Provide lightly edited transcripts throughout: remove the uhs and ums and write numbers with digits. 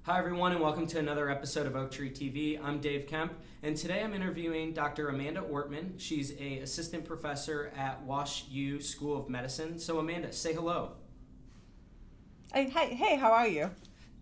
Hi everyone and welcome to another episode of Oaktree TV. I'm Dave Kemp and today I'm interviewing Dr. Amanda Ortmann. She's an assistant professor at Wash U School of Medicine. So Amanda, say hello. Hey, how are you?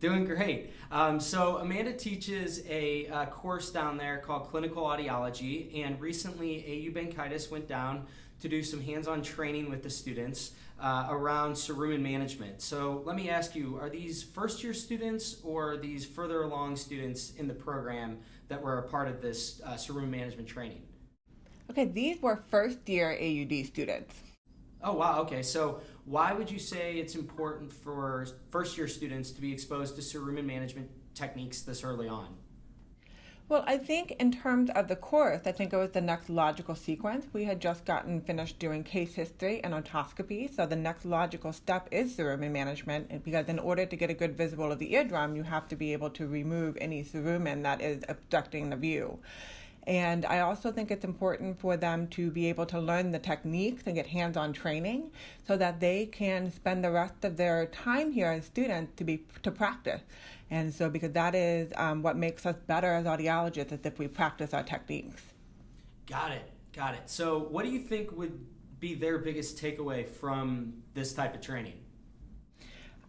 Doing great. So Amanda teaches a course down there called Clinical Audiology, and recently AU Bankaitis went down to do some hands-on training with the students around Cerumen Management. So let me ask you, are these first-year students or are these further along students in the program that were a part of this Cerumen Management training? Okay, these were first year AUD students. Oh, wow. Okay. So why would you say it's important for first-year students to be exposed to Cerumen Management techniques this early on? Well, I think in terms of the course, I think it was the next logical sequence. We had just gotten finished doing case history and otoscopy, so the next logical step is cerumen management, because in order to get a good visual of the eardrum, you have to be able to remove any cerumen that is obstructing the view. And I also think it's important for them to be able to learn the techniques and get hands-on training so that they can spend the rest of their time here as students to practice. And so because that is what makes us better as audiologists is if we practice our techniques. Got it. Got it. So what do you think would be their biggest takeaway from this type of training?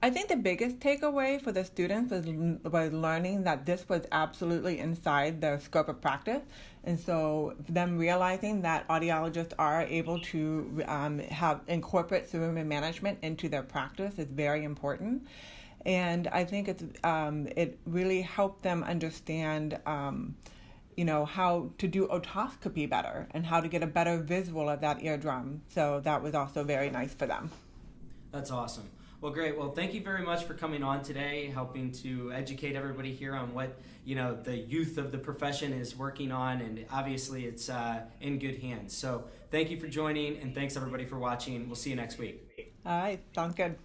I think the biggest takeaway for the students was learning that this was absolutely inside their scope of practice. And so them realizing that audiologists are able to incorporate cerumen management into their practice is very important. And I think it really helped them understand how to do otoscopy better and how to get a better visual of that eardrum. So that was also very nice for them. That's awesome. Well, great. Well, thank you very much for coming on today, helping to educate everybody here on what, the youth of the profession is working on, and obviously it's in good hands. So thank you for joining, and thanks everybody for watching. We'll see you next week. All right, sounds good.